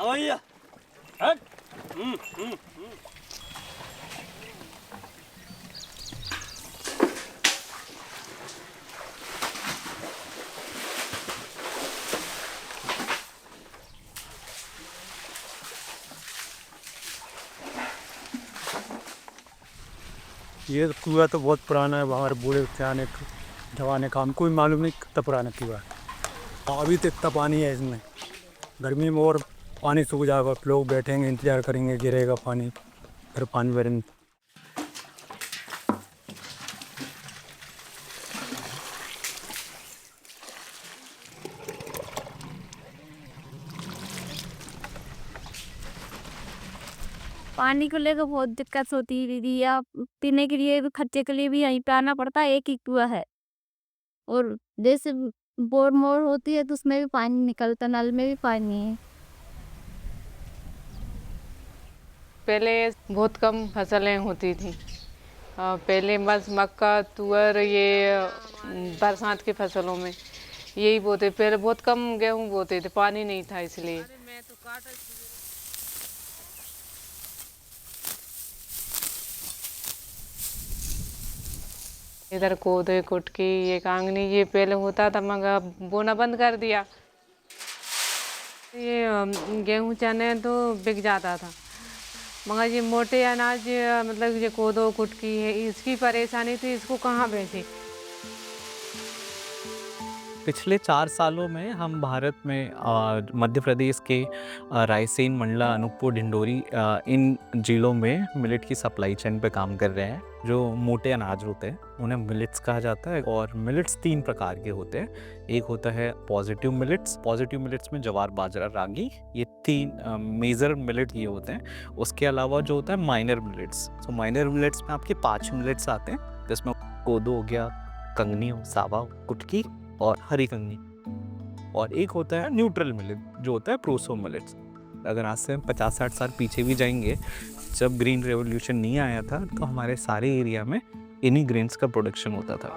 भैया। हट। हम्म, हम्म। ये कुआं तो बहुत पुराना है, हमारे बूढ़े पुराने जमाने का, हमको भी मालूम नहीं कितना पुराना कुआं है। अभी तो इतना पानी है इसमें, गर्मी में और पानी सूख जाएगा, लोग बैठेंगे इंतजार करेंगे गिरेगा पानी, फिर पानी भरेंगे। पानी को लेकर बहुत दिक्कत होती है दीदी। या पीने के लिए भी, खर्चे के लिए भी यहीं पे आना पड़ता है। एक ही कुआं है और जैसे बोर मोर होती है तो उसमें भी पानी निकलता, नल में भी पानी है। पहले बहुत कम फसलें होती थी। पहले बस मक्का, तुअर, ये बरसात की फसलों में यही बोते। पहले बहुत कम गेहूं बोते थे, पानी नहीं था इसलिए। इधर कोदे, कुटकी, ये कांगनी, ये पहले होता था मगर बोना बंद कर दिया। ये गेहूं चने तो बिक जाता था, मगर ये मोटे अनाज मतलब ये कोदो, कुटकी है, इसकी परेशानी थी, इसको कहाँ बेचे। पिछले 4 सालों में हम भारत में मध्य प्रदेश के रायसेन, मंडला, अनूपपुर, ढिंडोरी इन जिलों में मिलेट की सप्लाई चेन पे काम कर रहे हैं। जो मोटे अनाज होते हैं उन्हें मिलेट्स कहा जाता है और मिलेट्स 3 प्रकार के होते हैं। एक होता है पॉजिटिव मिलेट्स में ज्वार, बाजरा, रागी, ये 3 मेजर मिलेट ये होते हैं। उसके अलावा जो होता है माइनर मिलेट्स, तो माइनर मिलेट्स में आपके 5 मिलेट्स आते हैं, जिसमें कोदो हो गया, कंगनी हो, सावा, कुटकी और हरी कंगनी। और एक होता है न्यूट्रल मिलेट जो होता है प्रोसो मिलेट्स। अगर आज से 50-60 साल पीछे भी जाएंगे, जब ग्रीन रेवोल्यूशन नहीं आया था तो हमारे सारे एरिया में इन्हीं ग्रेन्स का प्रोडक्शन होता था।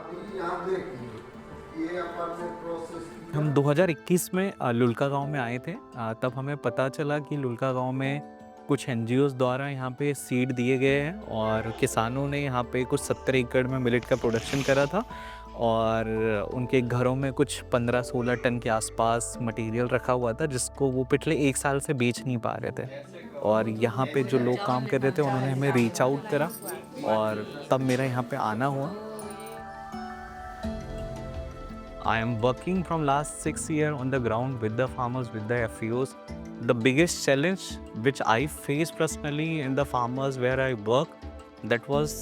हम 2021 में लुल्का गांव में आए थे। तब हमें पता चला कि लुल्का गांव में कुछ NGOs द्वारा यहाँ पे सीड दिए गए हैं और किसानों ने यहाँ पे कुछ 70 एकड़ में मिलेट का प्रोडक्शन करा था और उनके घरों में कुछ 15-16 टन के आसपास मटेरियल रखा हुआ था, जिसको वो पिछले 1 साल से बेच नहीं पा रहे थे। और यहाँ पे जो लोग काम कर रहे थे उन्होंने हमें रीच आउट करा और तब मेरा यहाँ पे आना हुआ। I am working from last 6 years on the ground with the farmers, with the FEOs. The biggest challenge which I faced personally in the farmers where I work, that was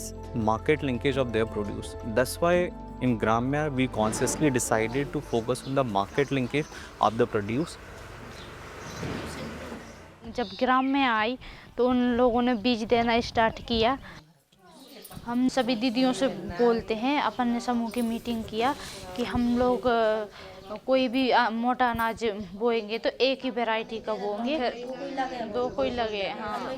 market linkage of their produce. That's why in Gramya we consciously decided to focus on the market linkage of the produce. जब ग्राम में आई तो उन लोगों ने बीज देना start किया। हम सभी दीदियों से बोलते हैं, अपन ने समूह की मीटिंग किया कि हम लोग कोई भी मोटा अनाज बोएंगे तो एक ही वैरायटी का बोएंगे, दो कोई लगे। हाँ,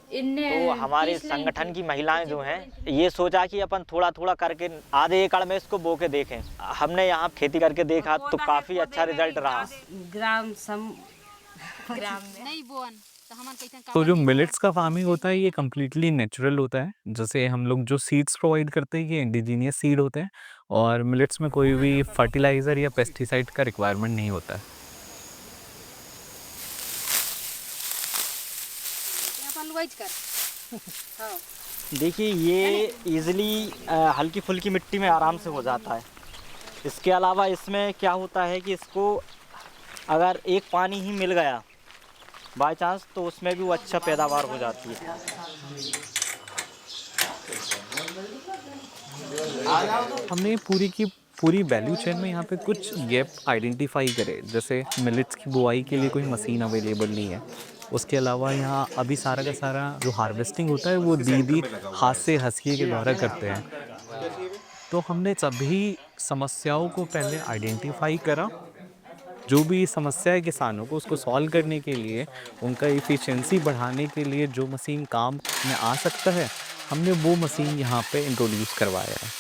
तो हमारे संगठन की महिलाएं जो हैं ये सोचा कि अपन थोड़ा थोड़ा करके आधे एकड़ में इसको बो के देखें। हमने यहाँ खेती करके देखा तो काफ़ी अच्छा रिजल्ट रहा। ग्राम में नहीं बोन तो जो मिलेट्स का फार्मिंग होता है ये कम्प्लीटली नेचुरल होता है। जैसे हम लोग जो सीड्स प्रोवाइड करते हैं ये इंडिजीनियस सीड होते हैं और मिलेट्स में कोई भी फर्टिलाइज़र या पेस्टिसाइड का रिक्वायरमेंट नहीं होता है। देखिए ये इजीली हल्की फुल्की मिट्टी में आराम से हो जाता है। इसके अलावा इसमें क्या होता है कि इसको अगर एक पानी ही मिल गया बाय चांस तो उसमें भी वो अच्छा पैदावार हो जाती है। हमने पूरी की पूरी वैल्यू चेन में यहाँ पे कुछ गैप आइडेंटिफाई करे। जैसे मिलेट्स की बुआई के लिए कोई मशीन अवेलेबल नहीं है। उसके अलावा यहाँ अभी सारा का सारा जो हार्वेस्टिंग होता है वो दीदी हाथ से हंसिए के द्वारा करते हैं। तो हमने सभी समस्याओं को पहले आइडेंटिफाई करा। जो भी समस्या है किसानों को उसको सॉल्व करने के लिए, उनका एफिशिएंसी बढ़ाने के लिए जो मशीन काम में आ सकता है, हमने वो मशीन यहाँ पे इंट्रोड्यूस करवाया है।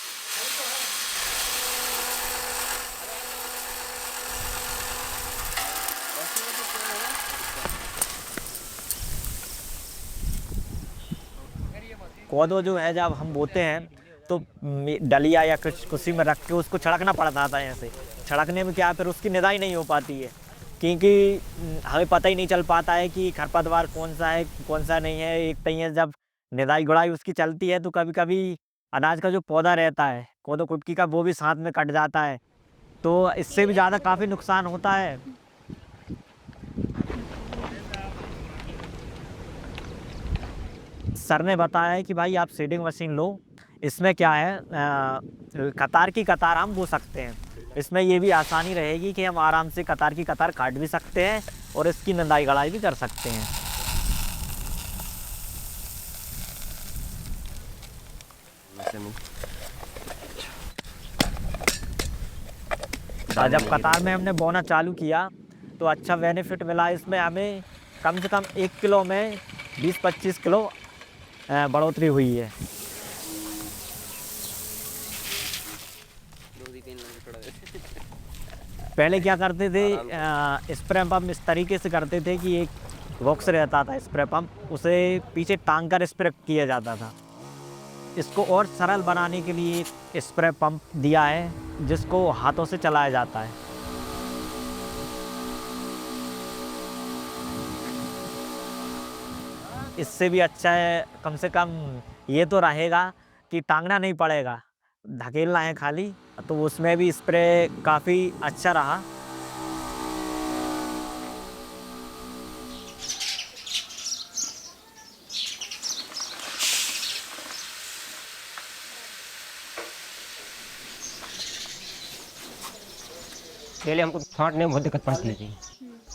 कोदो जो है जब हम बोते हैं तो डलिया या कुछ कुर्सी में रख के उसको छिड़कना पड़ता था। ऐसे छिड़कने में क्या फिर उसकी निदाई नहीं हो पाती है, क्योंकि हमें पता ही नहीं चल पाता है कि खरपतवार कौन सा है कौन सा नहीं है। एक तय जब निदाई गुड़ाई उसकी चलती है तो कभी कभी अनाज का जो पौधा रहता है कोदो कुटकी का वो भी साथ में कट जाता है, तो इससे भी ज़्यादा काफ़ी नुकसान होता है। सर ने बताया है कि भाई आप सीडिंग मशीन लो, इसमें क्या है कतार की कतार हम बो सकते हैं। इसमें ये भी आसानी रहेगी कि हम आराम से कतार की कतार काट भी सकते हैं और इसकी निदाई गड़ाई भी कर सकते हैं। जब कतार में हमने बोना चालू किया तो अच्छा बेनिफिट मिला। इसमें हमें कम से कम 1 किलो में 20-25 किलो बढ़ोतरी हुई है। पहले क्या करते थे स्प्रे पंप इस तरीके से करते थे कि एक बॉक्स रहता था स्प्रे पंप, उसे पीछे टांग कर स्प्रे किया जाता था। इसको और सरल बनाने के लिए एक स्प्रे पंप दिया है जिसको हाथों से चलाया जाता है। इससे भी अच्छा है, कम से कम ये तो रहेगा कि टांगना नहीं पड़ेगा, धकेलना है खाली, तो उसमें भी स्प्रे काफ़ी अच्छा रहा। पहले हमको छांटने में बहुत दिक्कत पड़ती थी,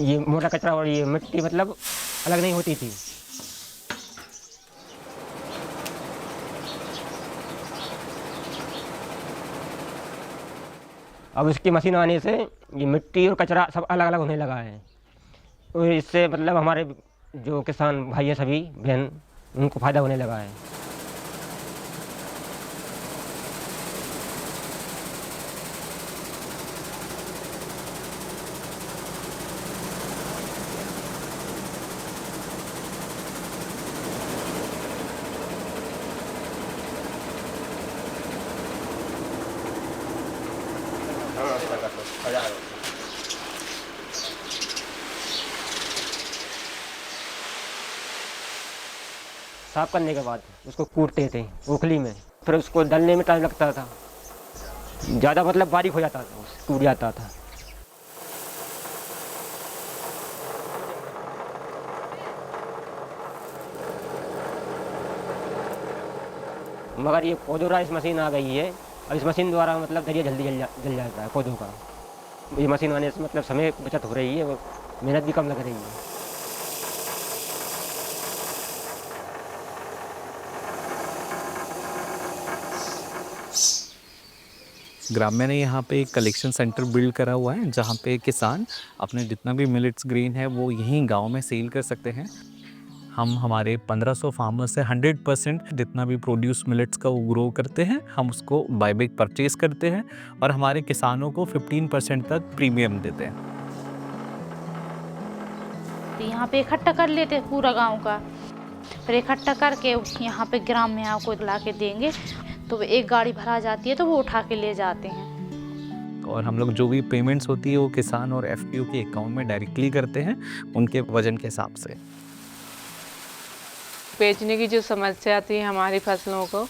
ये मोटा कचरा और ये मिट्टी मतलब अलग नहीं होती थी। अब इसकी मशीन आने से ये मिट्टी और कचरा सब अलग अलग होने लगा है, और इससे मतलब हमारे जो किसान भाई हैं सभी बहन उनको फ़ायदा होने लगा है। साफ करने के बाद उसको कूटते थे ओखली में, फिर उसको डलने में टाइम लगता था, ज़्यादा मतलब बारीक हो जाता था, टूट जाता था। मगर ये कोदो राइस मशीन आ गई है, अब इस मशीन द्वारा मतलब दरिया जल्दी जल जाता है कोदो का। ये मशीन आने से मतलब समय बचत हो रही है और मेहनत भी कम लग रही है। ग्राम्य ने यहाँ पे एक कलेक्शन सेंटर बिल्ड करा हुआ है जहाँ पे किसान अपने जितना भी मिलेट्स ग्रेन है वो यहीं गांव में सेल कर सकते हैं। हम हमारे 1500 फार्मर्स से 100% जितना भी प्रोड्यूस मिलेट्स का वो ग्रो करते हैं हम उसको बायबैक परचेज करते हैं और हमारे किसानों को 15% तक प्रीमियम देते हैं। तो यहाँ पे इकट्ठा कर लेते हैं पूरा गांव का, फिर इकट्ठा करके यहाँ पे ग्राम में आपको ला के देंगे, तो एक गाड़ी भरा जाती है तो वो उठा के ले जाते हैं। और हम लोग जो भी पेमेंट्स होती है वो किसान और एफपीओ के अकाउंट में डायरेक्टली करते हैं उनके वजन के हिसाब से। बेचने की जो समस्या थी हमारी फसलों को,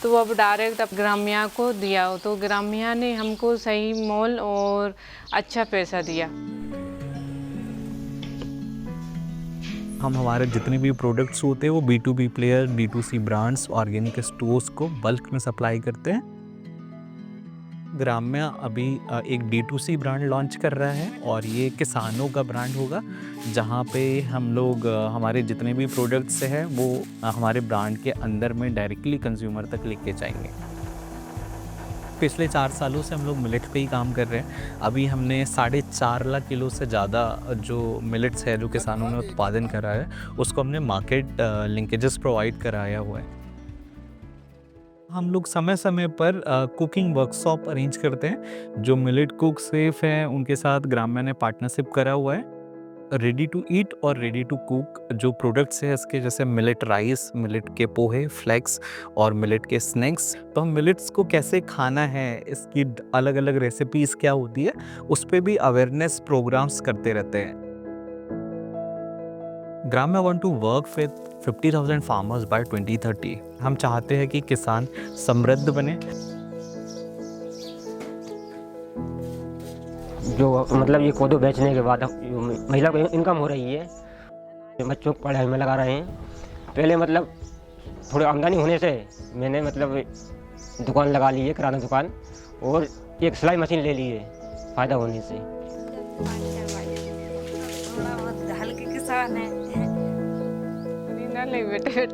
तो वो अब डायरेक्ट अब ग्राम्या को दिया हो, तो ग्राम्या ने हमको सही मोल और अच्छा पैसा दिया। हम हमारे जितने भी प्रोडक्ट्स होते हैं वो B2B player, D2C brands, organic stores को बल्क में सप्लाई करते हैं। ग्राम्या अभी एक D2C ब्रांड लॉन्च कर रहा है और ये किसानों का ब्रांड होगा जहाँ पे हम लोग हमारे जितने भी प्रोडक्ट्स हैं वो हमारे ब्रांड के अंदर में डायरेक्टली कंज्यूमर तक लेके जाएंगे। पिछले 4 सालों से हम लोग मिलेट पे ही काम कर रहे हैं। अभी हमने 4.5 लाख किलो से ज़्यादा जो मिलेट्स है जो किसानों ने उत्पादन करा है उसको हमने मार्केट लिंकेजेस प्रोवाइड कराया हुआ है। हम लोग समय समय पर कुकिंग वर्कशॉप अरेंज करते हैं। जो मिलेट कुक सेफ हैं उनके साथ ग्राम्या ने पार्टनरशिप करा हुआ है। रेडी टू ईट और रेडी टू कुक जो प्रोडक्ट्स है इसके, जैसे मिलेट राइस, मिलेट के पोहे, फ्लेक्स और मिलेट के स्नैक्स। तो हम मिलेट्स को कैसे खाना है, इसकी अलग अलग रेसिपीज़ क्या होती है, उस पर भी अवेयरनेस प्रोग्राम्स करते रहते हैं। Gramya want to work with 50,000 farmers by 2030। हम चाहते हैं कि किसान समृद्ध बने। जो मतलब ये कोदो बेचने के बाद महिला को इनकम हो रही है, बच्चों को पढ़ाई में लगा रहे हैं। पहले मतलब थोड़ी आमदनी होने से मैंने मतलब दुकान लगा ली है, किराना दुकान, और एक सिलाई मशीन ले ली है फ़ायदा होने से। थोड़ा बहुत हल्के किसान है। नहीं बेटे